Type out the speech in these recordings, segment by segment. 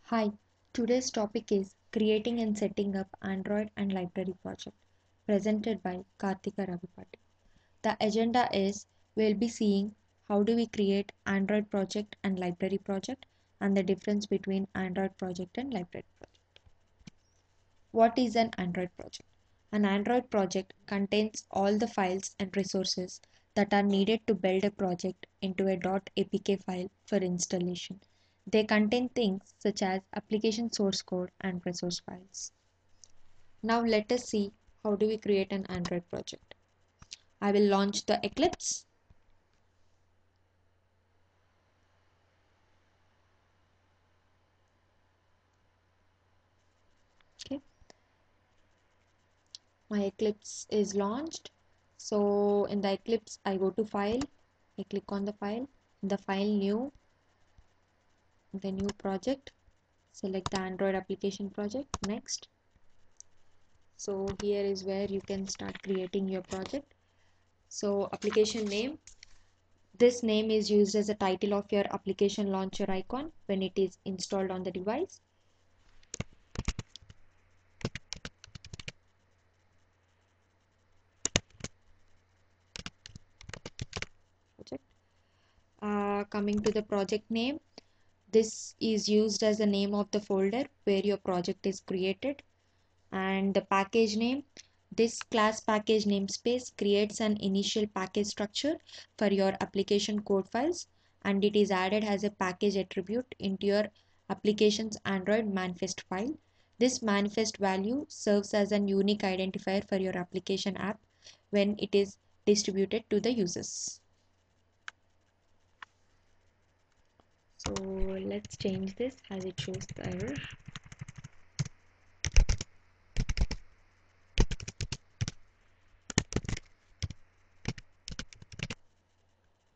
Hi, today's topic is creating and setting up Android and library project presented by Karthika Ravipati. The agenda is we'll be seeing how do we create Android project and library project and the difference between Android project and library project. What is an Android project? An Android project contains all the files and resources that are needed to build a project into a .apk file for installation. They contain things such as application source code and resource files. Now let us see how do we create an Android project. I will launch the Eclipse. Okay, my Eclipse is launched. So in the Eclipse, I go to File, I click on the file New, the new project, select the Android application project. Next. So here is where you can start creating your project. So application name, this name is used as a title of your application launcher icon when it is installed on the device. Project. Coming to the project name, this is used as the name of the folder where your project is created. And the package name, this class package namespace creates an initial package structure for your application code files, and it is added as a package attribute into your application's Android manifest file. This manifest value serves as a unique identifier for your application app when it is distributed to the users. So let's change this as it shows the error.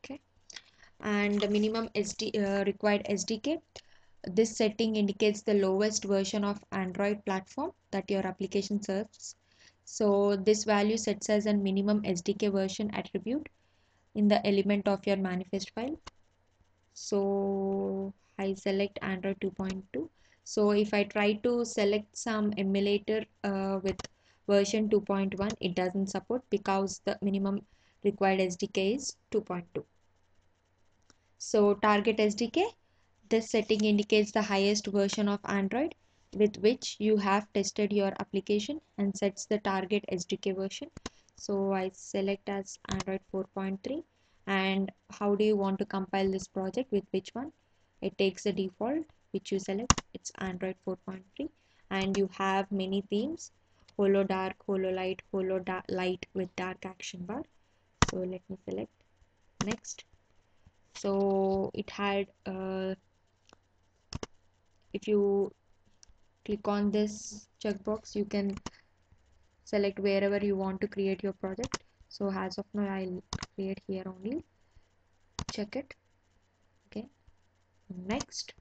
Okay, and the minimum required SDK. This setting indicates the lowest version of Android platform that your application serves. So this value sets as a minimum SDK version attribute in the element of your manifest file. So I select Android 2.2. So if I try to select some emulator with version 2.1, it doesn't support because the minimum required SDK is 2.2. So target SDK, this setting indicates the highest version of Android with which you have tested your application and sets the target SDK version. So I select as Android 4.3. And how do you want to compile this project, with which one? It takes the default which you select, it's Android 4.3, and you have many themes: Holo Dark, Holo Light, Holo Light with dark action bar. So let me select next. So it had if you click on this checkbox, you can select wherever you want to create your project. So as of now, I'll create here only. Check it. Okay, next.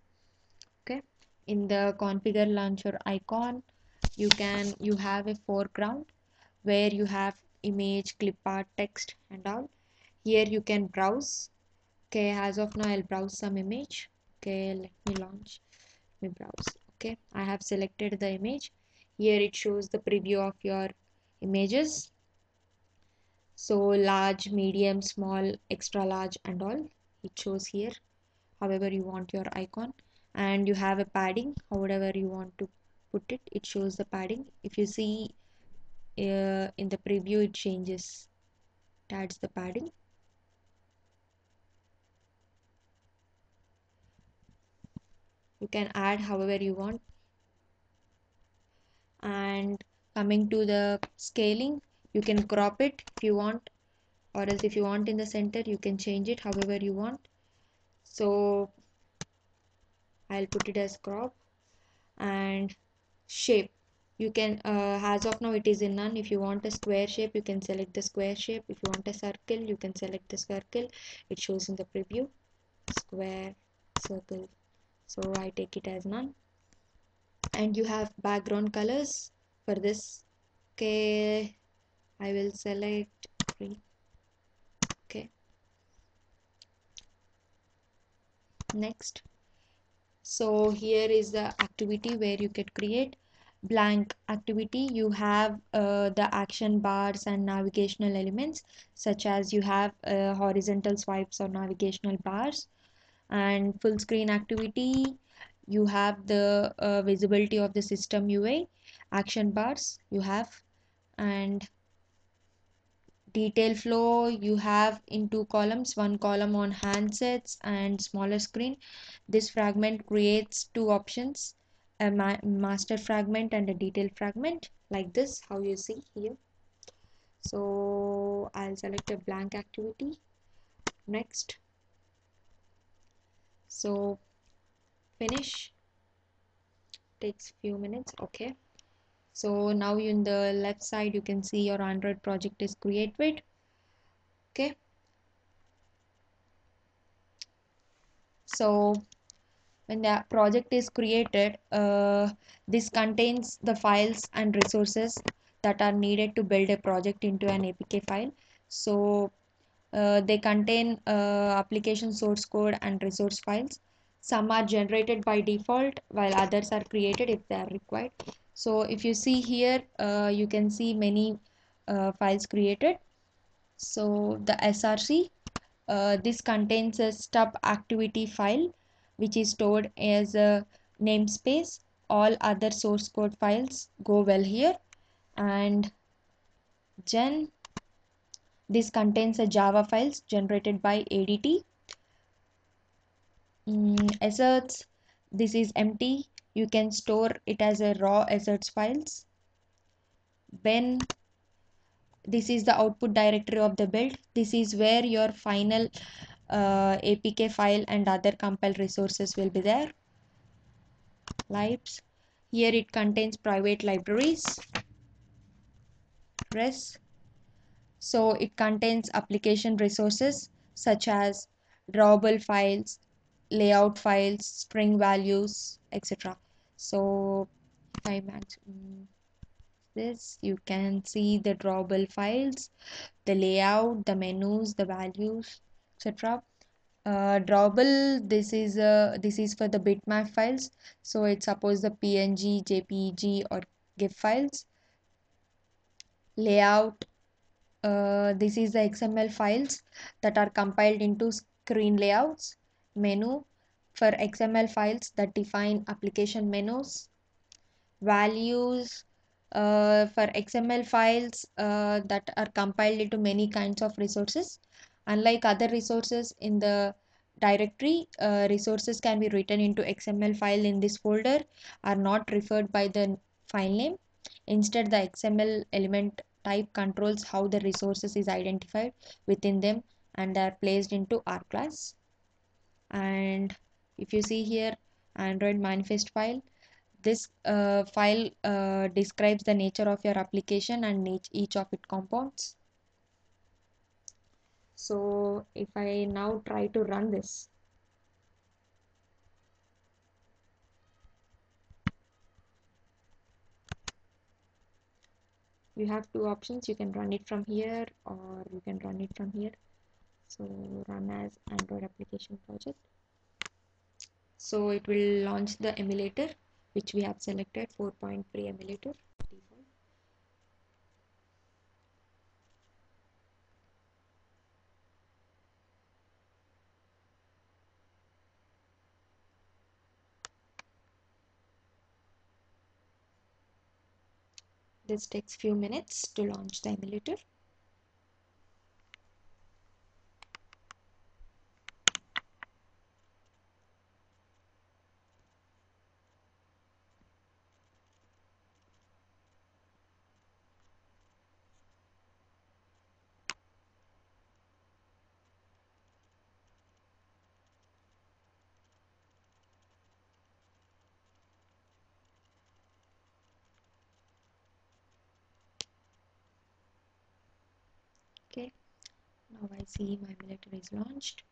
Okay, in the configure launcher icon, you have a foreground where you have image, clip art, text and all. Here you can browse. Okay, as of now, I'll browse some image. Okay, let me launch. Let me browse. Okay, I have selected the image. Here it shows the preview of your images. So large, medium, small, extra large and all. It shows here however you want your icon, and you have a padding however you want to put it. It shows the padding. If you see in the preview, it changes. It adds the padding. You can add however you want. And coming to the scaling, you can crop it if you want, or else if you want in the center, you can change it however you want. So I'll put it as crop. And shape, you can as of now it is in none. If you want a square shape, you can select the square shape. If you want a circle, you can select the circle. It shows in the preview square, circle, so I take it as none. And you have background colors for this. Okay, I will select green. Okay, next. So here is the activity where you can create blank activity. You have the action bars and navigational elements, such as you have horizontal swipes or navigational bars. And full screen activity, you have the visibility of the system UI, action bars you have, and detail flow you have in two columns, one column on handsets and smaller screen. This fragment creates two options, a master fragment and a detail fragment, like this how you see here. So I'll select a blank activity. Next. So finish, takes few minutes. Okay, so now in the left side you can see your Android project is created. Okay, so when the project is created, this contains the files and resources that are needed to build a project into an APK file. So they contain application source code and resource files. Some are generated by default while others are created if they are required. So if you see here, you can see many files created. So the SRC, this contains a stub activity file which is stored as a namespace. All other source code files go well here. And gen, this contains a Java files generated by ADT. Asserts, this is empty. You can store it as a raw asserts files. When, this is the output directory of the build. This is where your final APK file and other compile resources will be there. Libs, here it contains private libraries. Res, so it contains application resources such as drawable files, layout files, string values, etc. So if I match this, you can see the drawable files, the layout, the menus, the values, etc. Drawable, this is for the bitmap files, so it supports the PNG, JPEG or GIF files. Layout, this is the XML files that are compiled into screen layouts. Menu, for XML files that define application menus. Values, for XML files that are compiled into many kinds of resources. Unlike other resources in the directory, resources can be written into XML file in this folder, are not referred by the file name. Instead, the XML element type controls how the resources is identified within them and are placed into R class. And if you see here, Android manifest file, this file describes the nature of your application and each of its components. So if I now try to run this, you have two options. You can run it from here or you can run it from here. So run as Android application project. So it will launch the emulator which we have selected, 4.3 emulator default. This takes few minutes to launch the emulator. Okay, now I see my emulator is launched.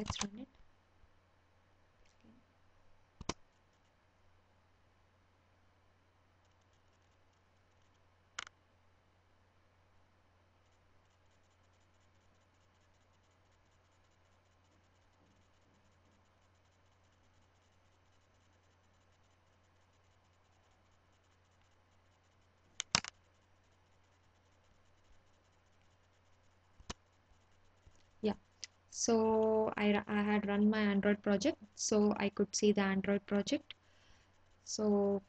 let's run it. Yeah, so I had run my Android project, so I could see the Android project. So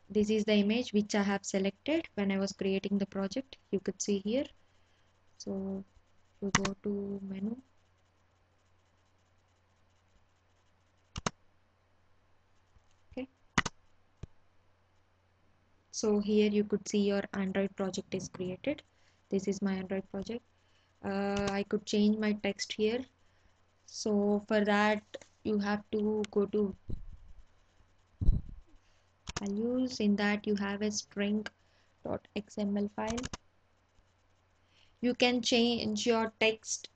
this is the image which I have selected when I was creating the project. You could see here. So you go to menu. Okay. So here you could see your Android project is created. This is my Android project. I could change my text here. So for that you have to go to values. In that you have a string.xml file. You can change your text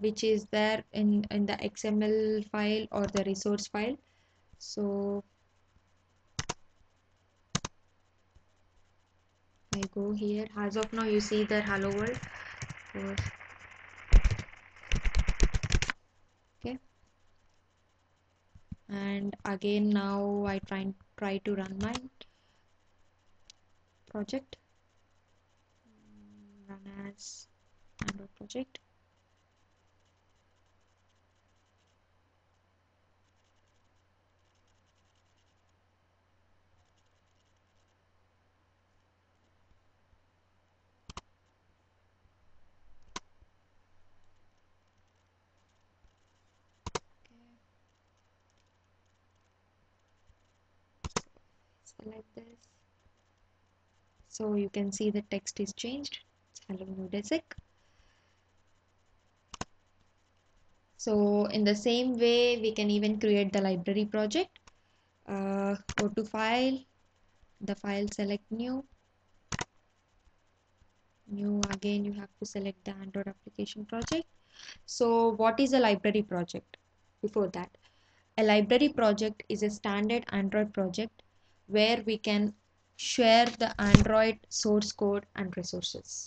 which is there in the XML file or the resource file. So I go here. As of now you see the hello world. So, okay, and again now I try to run my project. Run as Android project. Select this. So you can see the text is changed. It's hello Nudesic. So in the same way we can even create the library project. Go to file, the file, select new. Again you have to select the Android application project. So what is a library project? Before that, a library project is a standard Android project where we can share the Android source code and resources.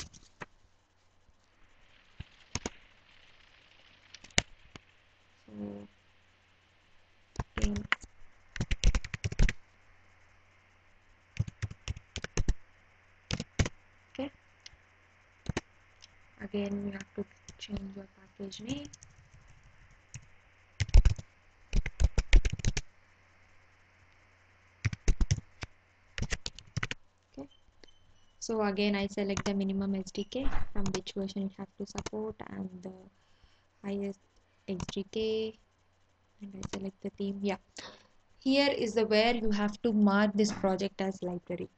So, again, okay. Again, you have to change your package name. Okay. So again, I select the minimum SDK from which version it have to support and the highest SDK, and I select the theme. Yeah. Here is the where you have to mark this project as library.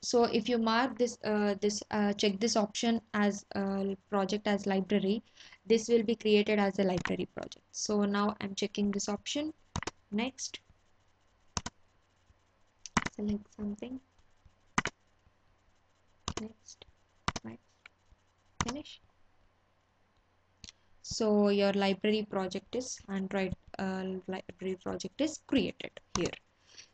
So if you mark this check this option as project as library, this will be created as a library project. So now I'm checking this option. Next, select something. Next, finish. So your library project is Android library project is created here.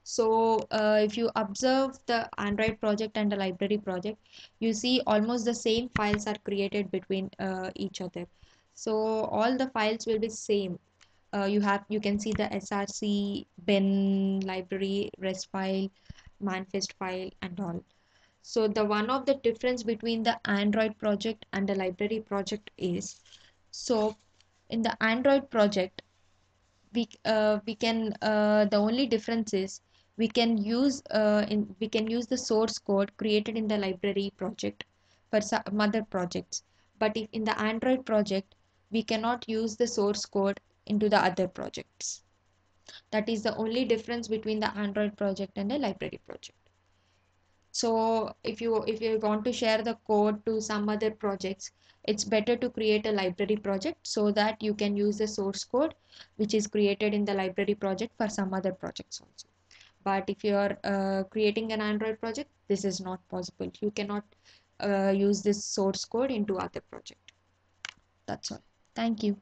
So if you observe the Android project and the library project, you see almost the same files are created between each other. So all the files will be same. You can see the src, bin, library, rest file, manifest file, and all. So the one of the difference between the Android project and the library project is, so in the Android project we can the only difference is we can use the source code created in the library project for some other projects, but if in the Android project we cannot use the source code into the other projects. That is the only difference between the Android project and the library project. So if you want to share the code to some other projects, it's better to create a library project so that you can use the source code which is created in the library project for some other projects also. But if you are creating an Android project, this is not possible. You cannot use this source code into other project. That's all. Thank you.